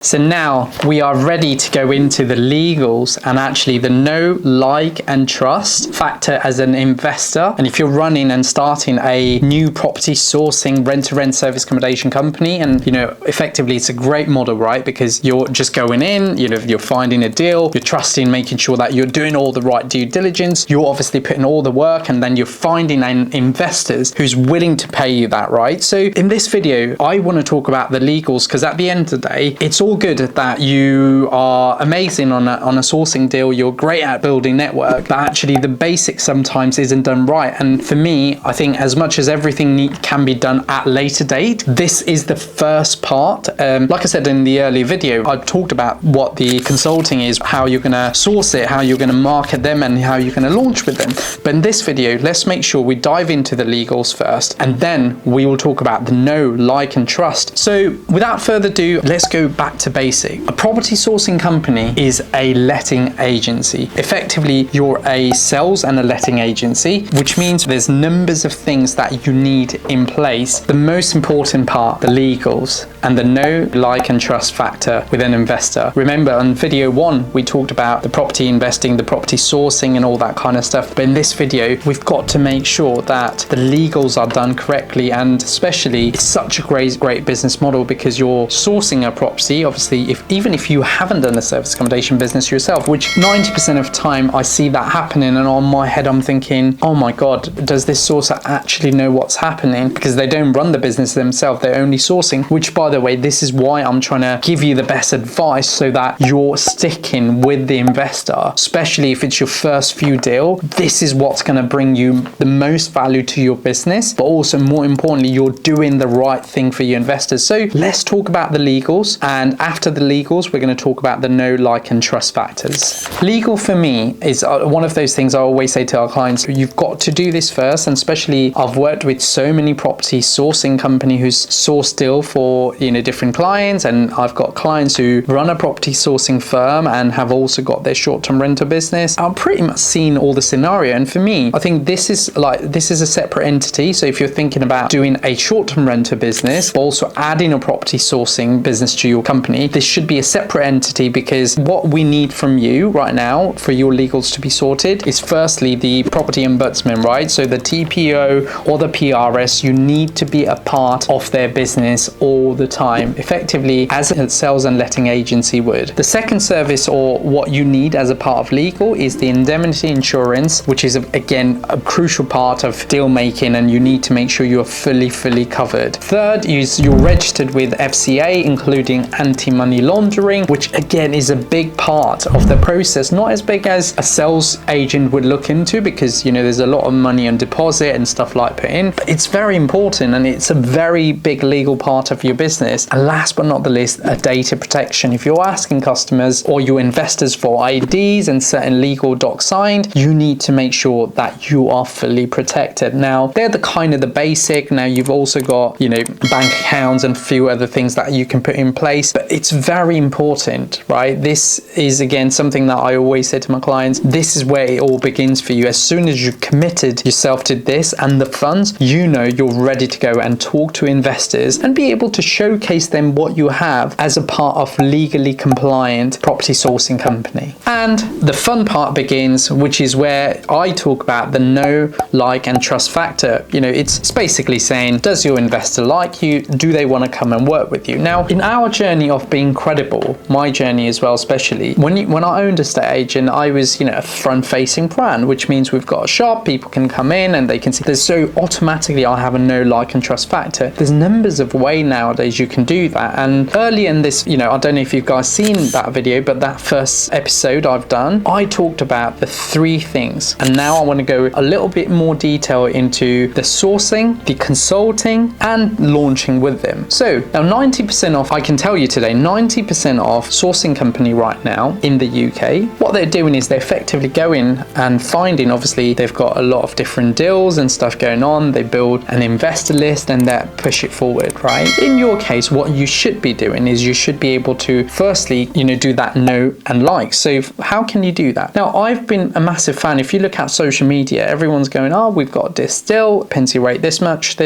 So now we are ready to go into the legals and actually the know, like and trust factor as an investor. And if you're running and starting a new property sourcing rent-to-rent service accommodation company, and effectively it's a great model, right? Because you're just going in, you're finding a deal, you're trusting, making sure that you're doing all the right due diligence, you're obviously putting all the work, and then you're finding an investors who's willing to pay you that, right? So in this video, I want to talk about the legals, because at the end of the day, it's all good that you are amazing on a sourcing deal, you're great at building network, but actually the basics sometimes isn't done right. And for me, I think as much as everything can be done at later date, this is the first part. Like I said in the earlier video, I've talked about what the consulting is, how you're going to source it, how you're going to market them, and how you're going to launch with them. But in this video, let's make sure we dive into the legals first, and then we will talk about the know, like and trust. So without further ado, let's go back to basics. A property sourcing company is a letting agency. Effectively, you're a sales and a letting agency, which means there's numbers of things that you need in place. The most important part, the legals and the know, like and trust factor with an investor. Remember on video 1, we talked about the property investing, the property sourcing and all that kind of stuff. But in this video, we've got to make sure that the legals are done correctly, and especially it's such a great business model because you're sourcing a property, obviously, even if you haven't done a service accommodation business yourself, which 90% of the time I see that happening, and on my head I'm thinking, oh my god, does this sourcer actually know what's happening? Because they don't run the business themselves, they're only sourcing. Which, by the way, this is why I'm trying to give you the best advice so that you're sticking with the investor, especially if it's your first few deal. This is what's going to bring you the most value to your business, but also more importantly, you're doing the right thing for your investors. So let's talk about the legals, and after the legals, we're going to talk about the know, like and trust factors. Legal for me is one of those things I always say to our clients, you've got to do this first. And especially I've worked with so many property sourcing company who's sourced deal for different clients, and I've got clients who run a property sourcing firm and have also got their short-term rental business. I've pretty much seen all the scenario, and for me, I think this is a separate entity. So if you're thinking about doing a short-term rental business but also adding a property sourcing business to your company, this should be a separate entity, because what we need from you right now for your legals to be sorted is firstly the property ombudsman, right? So the TPO or the PRS, you need to be a part of their business all the time, effectively as a sales and letting agency would. The second service, or what you need as a part of legal, is the indemnity insurance, which is again a crucial part of deal making, and you need to make sure you're fully covered. Third is you're registered with FCA, including anti-money laundering, which again is a big part of the process, not as big as a sales agent would look into, because there's a lot of money on deposit and stuff like put in, but it's very important and it's a very big legal part of your business. And last but not the least, a data protection. If you're asking customers or your investors for IDs and certain legal docs signed, you need to make sure that you are fully protected. Now they're the basic. Now you've also got bank accounts and a few other things that you can put in place, but it's very important, right? This is again something that I always say to my clients, this is where it all begins for you. As soon as you've committed yourself to this and the funds, you're ready to go and talk to investors and be able to showcase them what you have as a part of legally compliant property sourcing company. And the fun part begins, which is where I talk about the know, like and trust factor. It's basically saying, does your investor like you? Do they want to come and work with you? Now in our journey of being credible, my journey as well, especially when I owned a estate agent, I was a front-facing brand, which means we've got a shop, people can come in and they can see. So automatically I have a know, like and trust factor. There's numbers of ways nowadays you can do that. And early in this, I don't know if you guys seen that video, but that first episode I've done, I talked about the 3 things, and now I want to go a little bit more detail into the sourcing, the consulting and launching with them. So now 90% off, I can tell you today, 90% off sourcing company right now in the UK. What they're doing is they're effectively going and finding, obviously they've got a lot of different deals and stuff going on, they build an investor list and that push it forward, right? In your case, case, what you should be doing is you should be able to firstly, do that know and like. So how can you do that? Now, I've been a massive fan. If you look at social media, everyone's going, oh, we've got this deal, Pensy rate this much,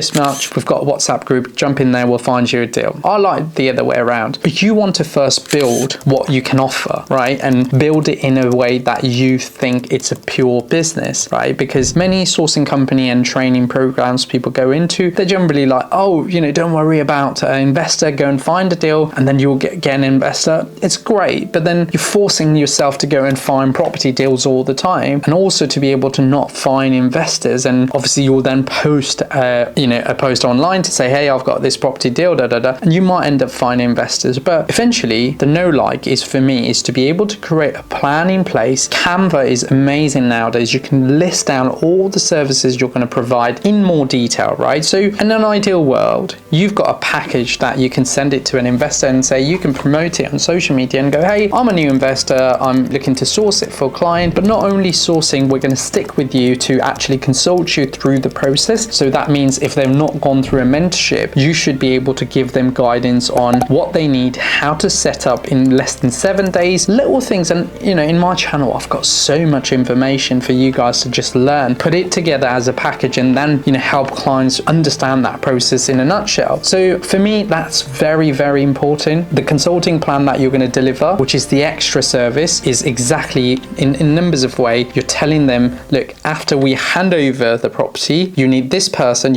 we've got a WhatsApp group, jump in there, we'll find you a deal. I like the other way around. But you want to first build what you can offer, right? And build it in a way that you think it's a pure business, right? Because many sourcing company and training programs people go into, they're generally like, oh, don't worry about an investor, go and find a deal and then you'll get an investor. It's great, but then you're forcing yourself to go and find property deals all the time, and also to be able to not find investors. And obviously you'll then post a post online to say, hey, I've got this property deal, and you might end up finding investors. But eventually the know-like is, for me, is to be able to create a plan in place. Canva is amazing nowadays. You can list down all the services you're going to provide in more detail, right? So in an ideal world, you've got a package that you can send it to an investor and say, you can promote it on social media and go, hey, I'm a new investor, I'm looking to source it for a client. But not only sourcing, we're going to stick with you to actually consult you through the process. So that means if they've not gone through a mentorship, you should be able to give them guidance on what they need, how to set up in less than 7 days, little things. And in my channel, I've got so much information for you guys to just learn, put it together as a package, and then help clients understand that process in a nutshell. So for me, that's very, very important. The consulting plan that you're going to deliver, which is the extra service, is exactly in numbers of way. You're telling them, look, after we hand over the property, you need this person,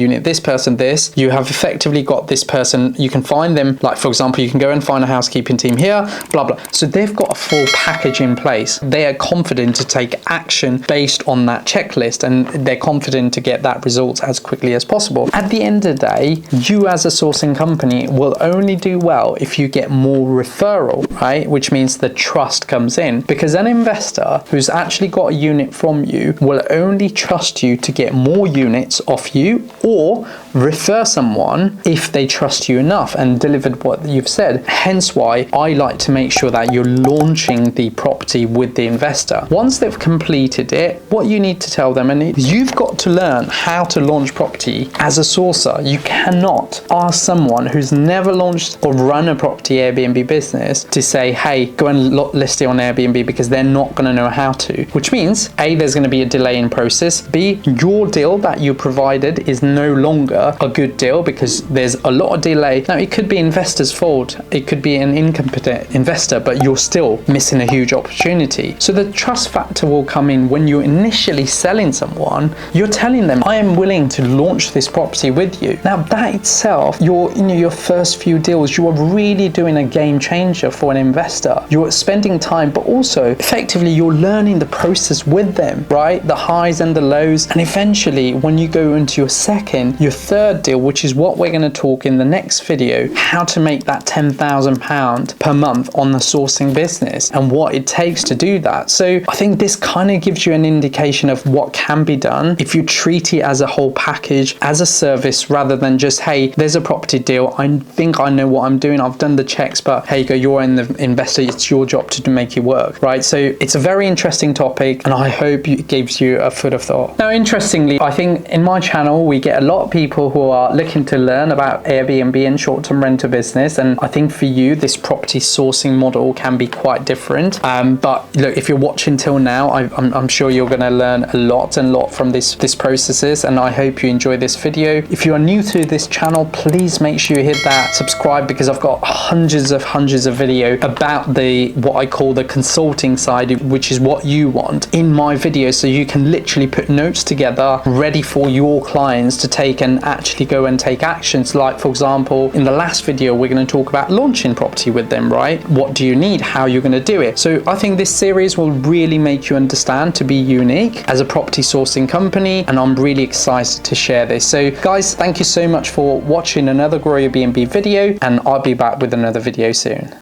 this. You have effectively got this person. You can find them, like for example, you can go and find a housekeeping team here, blah, blah. So they've got a full package in place. They are confident to take action based on that checklist, and they're confident to get that result as quickly as possible. At the end of the day, you as a sourcing company will only do well if you get more referral, right? Which means the trust comes in, because an investor who's actually got a unit from you will only trust you to get more units off you, or refer someone if they trust you enough and delivered what you've said. Hence why I like to make sure that you're launching the property with the investor. Once they've completed it, what you need to tell them, and you've got to learn how to launch property as a sourcer. You cannot ask someone who's never launched or run a property Airbnb business to say, hey, go and list it on Airbnb, because they're not going to know how to. Which means A, there's going to be a delay in process. B, your deal that you provided is no longer a good deal because there's a lot of delay. Now, it could be investor's fault. It could be an incompetent investor, but you're still missing a huge opportunity. So the trust factor will come in when you're initially selling someone. You're telling them, I am willing to launch this property with you. Now, that itself, your first few deals, you are really doing a game changer for an investor. You're spending time, but also effectively you're learning the process with them, right? The highs and the lows. And eventually, when you go into your second, your third deal, which is what we're going to talk in the next video, how to make that £10,000 per month on the sourcing business and what it takes to do that. So I think this kind of gives you an indication of what can be done if you treat it as a whole package, as a service, rather than just, hey, there's a property deal, I think I know what I'm doing, I've done the checks, but hey, you're in the investor, it's your job to make it work, right? So it's a very interesting topic, and I hope it gives you a food of thought. Now, interestingly, I think in my channel we get a lot of people who are looking to learn about Airbnb and short-term rental business, and I think for you this property sourcing model can be quite different. But look, if you're watching till now, I'm sure you're going to learn a lot from this processes, and I hope you enjoy this video. If you are new to this channel, please make sure you hit that subscribe, because I've got hundreds of video about what I call the consulting side, which is what you want in my video, so you can literally put notes together ready for your clients to take and actually go and take actions. Like for example, in the last video we're going to talk about launching property with them, right? What do you need, how you're going to do it. So I think this series will really make you understand to be unique as a property sourcing company, and I'm really excited to share this. So guys, thank you so much for watching another Grow Your BnB video, and I'll be back with another video soon.